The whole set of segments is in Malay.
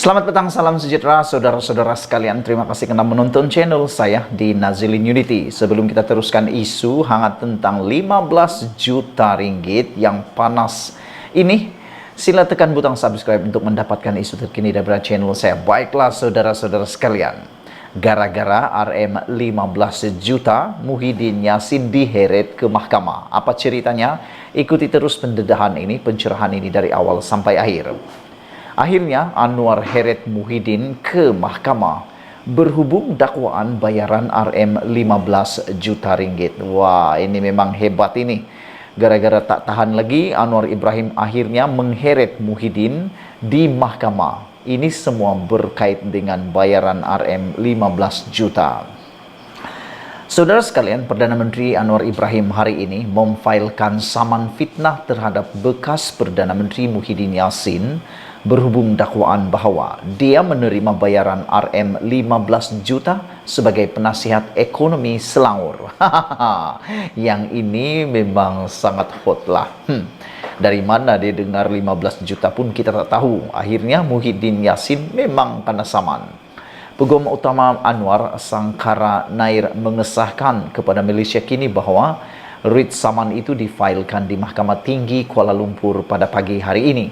Selamat petang, salam sejahtera saudara-saudara sekalian. Terima kasih karena menonton channel saya di Nazilin Unity. Sebelum kita teruskan isu hangat tentang 15 juta ringgit yang panas ini, sila tekan butang subscribe untuk mendapatkan isu terkini dari channel saya. Baiklah saudara-saudara sekalian, gara-gara RM 15 juta, Muhyiddin Yassin diheret ke mahkamah. Apa ceritanya? Ikuti terus pendedahan ini, pencerahan ini dari awal sampai akhir. Akhirnya Anwar heret Muhyiddin ke mahkamah berhubung dakwaan bayaran RM 15 juta ringgit. Wah, ini memang hebat ini. Gara-gara tak tahan lagi, Anwar Ibrahim akhirnya mengheret Muhyiddin di mahkamah. Ini semua berkait dengan bayaran RM 15 juta. Saudara sekalian, Perdana Menteri Anwar Ibrahim hari ini memfailkan saman fitnah terhadap bekas Perdana Menteri Muhyiddin Yassin berhubung dakwaan bahawa dia menerima bayaran RM 15 juta sebagai penasihat ekonomi Selangor. Yang ini memang sangat hot lah. Dari mana dia dengar 15 juta pun kita tak tahu. Akhirnya Muhyiddin Yassin memang kena saman. Peguam Utama Anwar Sangkara Nair mengesahkan kepada Malaysia Kini bahawa writ saman itu difailkan di Mahkamah Tinggi Kuala Lumpur pada pagi hari ini.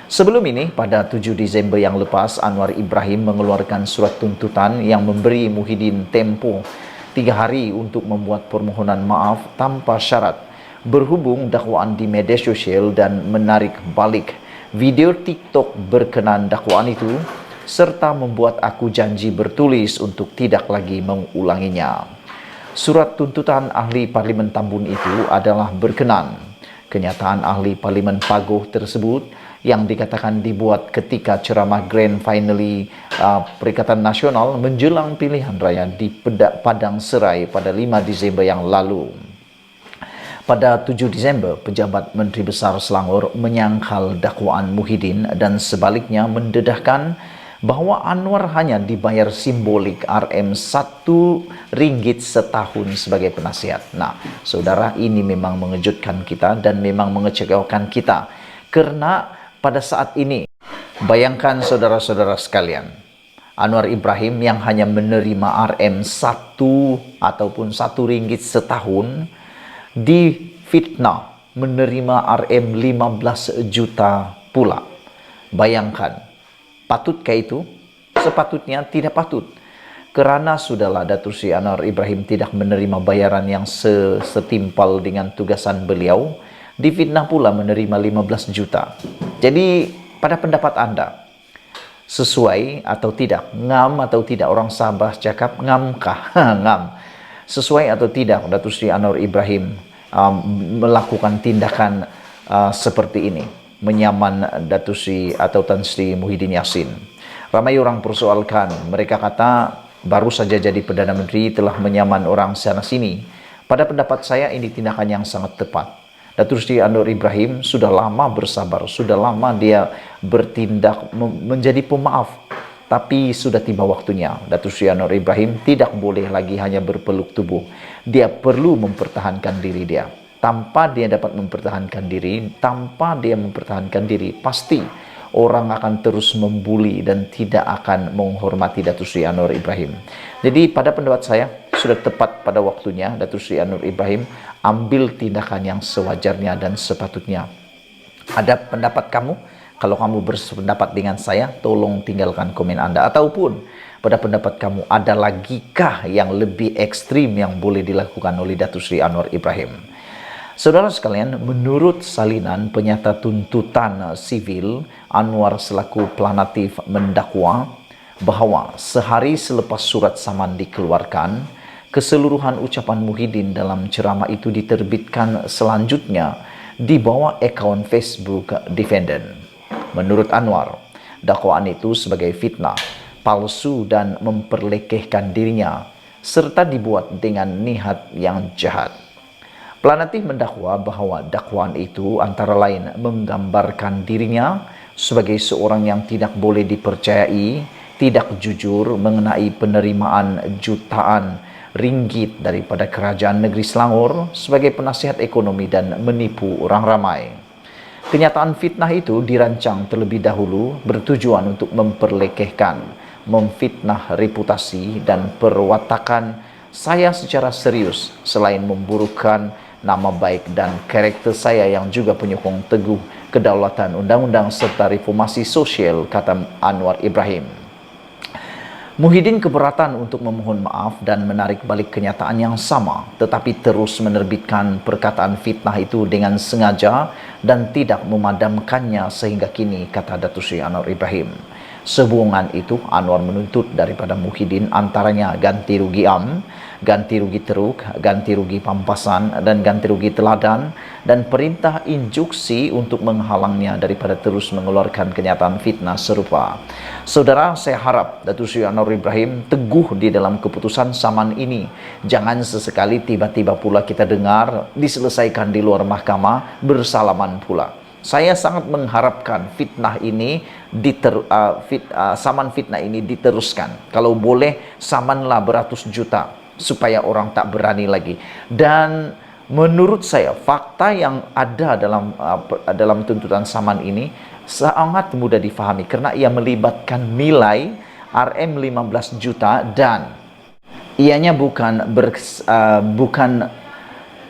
Sebelum ini, pada 7 Disember yang lepas, Anwar Ibrahim mengeluarkan surat tuntutan yang memberi Muhyiddin tempoh 3 hari untuk membuat permohonan maaf tanpa syarat berhubung dakwaan di media sosial dan menarik balik video TikTok berkenaan dakwaan itu serta membuat aku janji bertulis untuk tidak lagi mengulanginya. Surat tuntutan ahli Parlimen Tambun itu adalah berkenan. Kenyataan ahli Parlimen Pagoh tersebut yang dikatakan dibuat ketika ceramah Grand Finale Perikatan Nasional menjelang pilihan raya di Padang Serai pada 5 Disember yang lalu. Pada 7 Disember, pejabat Menteri Besar Selangor menyangkal dakwaan Muhyiddin dan sebaliknya mendedahkan bahawa Anwar hanya dibayar simbolik RM 1 ringgit setahun sebagai penasihat. Nah, saudara, ini memang mengejutkan kita dan memang mengecewakan kita. Karena pada saat ini, bayangkan saudara-saudara sekalian, Anwar Ibrahim yang hanya menerima RM 1 ataupun 1 ringgit setahun difitnah menerima RM 15 juta pula. Bayangkan, patutkah itu? Sepatutnya tidak patut. Kerana sudahlah Datuk Seri Anwar Ibrahim tidak menerima bayaran yang setimpal dengan tugasan beliau, difitnah pula menerima 15 juta. Jadi, pada pendapat anda, sesuai atau tidak? Ngam atau tidak? Orang Sabah cakap ngamkah? Ngam. Sesuai atau tidak Datuk Seri Anwar Ibrahim melakukan tindakan seperti ini? Menyaman Datuk Seri atau Tan Sri Muhyiddin Yassin. Ramai orang persoalkan, mereka kata baru saja jadi Perdana Menteri telah menyaman orang sana sini. Pada pendapat saya ini tindakan yang sangat tepat. Datuk Seri Anwar Ibrahim sudah lama bersabar, sudah lama dia bertindak menjadi pemaaf. Tapi sudah tiba waktunya. Datuk Seri Anwar Ibrahim tidak boleh lagi hanya berpeluk tubuh. Dia perlu mempertahankan diri dia. Tanpa dia dapat mempertahankan diri, pasti orang akan terus membuli dan tidak akan menghormati Datuk Seri Anwar Ibrahim. Jadi pada pendapat saya, sudah tepat pada waktunya Datuk Seri Anwar Ibrahim ambil tindakan yang sewajarnya dan sepatutnya. Ada pendapat kamu? Kalau kamu berpendapat dengan saya, tolong tinggalkan komen anda. Ataupun pada pendapat kamu, ada lagikah yang lebih ekstrim yang boleh dilakukan oleh Datuk Seri Anwar Ibrahim? Saudara sekalian, menurut salinan penyata tuntutan sivil, Anwar selaku pelanatif mendakwa bahawa sehari selepas surat saman dikeluarkan, keseluruhan ucapan Muhyiddin dalam ceramah itu diterbitkan selanjutnya di bawah akaun Facebook defendant. Menurut Anwar, dakwaan itu sebagai fitnah, palsu dan memperlekehkan dirinya, serta dibuat dengan niat yang jahat. Pelanatif mendakwa bahawa dakwaan itu antara lain menggambarkan dirinya sebagai seorang yang tidak boleh dipercayai, tidak jujur mengenai penerimaan jutaan ringgit daripada Kerajaan Negeri Selangor sebagai penasihat ekonomi dan menipu orang ramai. Kenyataan fitnah itu dirancang terlebih dahulu bertujuan untuk memperlekehkan, memfitnah reputasi dan perwatakan saya secara serius, selain memburukkan nama baik dan karakter saya yang juga penyokong teguh kedaulatan undang-undang serta reformasi sosial, kata Anwar Ibrahim. Muhyiddin keberatan untuk memohon maaf dan menarik balik kenyataan yang sama, tetapi terus menerbitkan perkataan fitnah itu dengan sengaja dan tidak memadamkannya sehingga kini, kata Datuk Seri Anwar Ibrahim. Sehubungan itu, Anwar menuntut daripada Muhyiddin antaranya ganti rugi ganti rugi teruk, ganti rugi pampasan, dan ganti rugi teladan, dan perintah injuksi untuk menghalangnya daripada terus mengeluarkan kenyataan fitnah serupa. Saudara, saya harap Datuk Seri Anwar Ibrahim teguh di dalam keputusan saman ini. Jangan sesekali tiba-tiba pula kita dengar diselesaikan di luar mahkamah bersalaman pula. Saya sangat mengharapkan fitnah ini saman fitnah ini diteruskan. Kalau boleh, samanlah beratus juta supaya orang tak berani lagi. Dan menurut saya fakta yang ada dalam tuntutan saman ini sangat mudah difahami karena ia melibatkan nilai Rm15 juta dan ianya bukan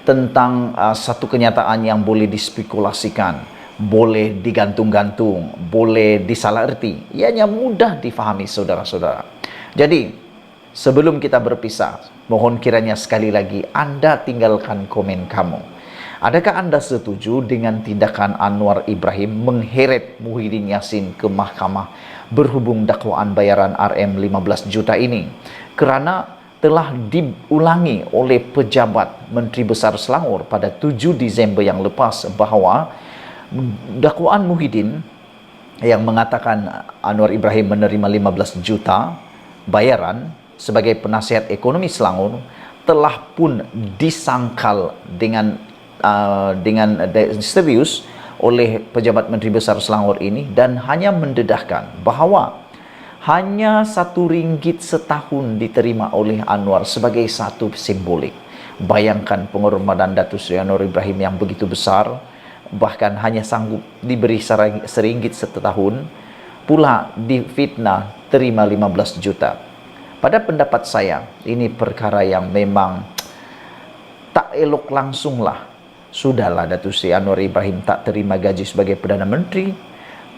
tentang satu kenyataan yang boleh dispekulasikan, boleh digantung-gantung, boleh disalaherti. Ianya mudah difahami, saudara-saudara. Jadi sebelum kita berpisah, mohon kiranya sekali lagi Anda tinggalkan komen kamu. Adakah Anda setuju dengan tindakan Anwar Ibrahim mengheret Muhyiddin Yassin ke mahkamah berhubung dakwaan bayaran Rm15 juta ini? Kerana telah diulangi oleh pejabat Menteri Besar Selangor pada 7 Disember yang lepas bahawa dakwaan Muhyiddin yang mengatakan Anwar Ibrahim menerima 15 juta bayaran sebagai penasihat ekonomi Selangor telah pun disangkal dengan serius oleh pejabat Menteri Besar Selangor ini dan hanya mendedahkan bahawa hanya RM1 setahun diterima oleh Anwar sebagai satu simbolik. Bayangkan pengorbanan Datuk Seri Anwar Ibrahim yang begitu besar, bahkan hanya sanggup diberi RM1 setahun, pula difitnah terima 15 juta. Pada pendapat saya, ini perkara yang memang tak elok langsunglah. Sudahlah Datuk Seri Anwar Ibrahim tak terima gaji sebagai Perdana Menteri,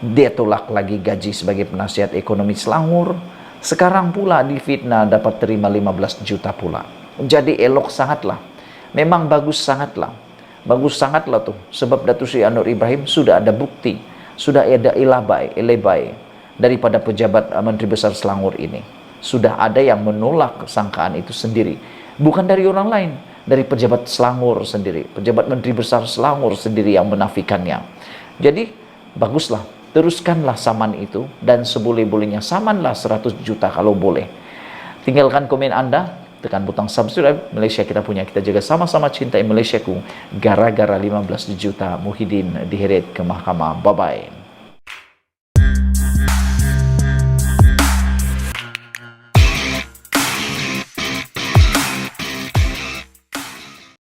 dia tolak lagi gaji sebagai penasihat ekonomi Selangor, sekarang pula difitnah dapat terima 15 juta pula. Jadi elok sangatlah, memang bagus sangatlah tuh, sebab Datuk Seri Anwar Ibrahim sudah ada bukti, sudah ada elebai daripada pejabat Menteri Besar Selangor ini. Sudah ada yang menolak sangkaan itu sendiri, bukan dari orang lain, dari pejabat Selangor sendiri, pejabat Menteri Besar Selangor sendiri yang menafikannya. Jadi baguslah, teruskanlah saman itu, dan seboleh-bolehnya samanlah 100 juta kalau boleh. Tinggalkan komen Anda, tekan butang subscribe. Malaysia kita punya, kita jaga sama-sama cintai Malaysiaku. Gara-gara 15 juta Muhyiddin diheret ke mahkamah. Bye-bye.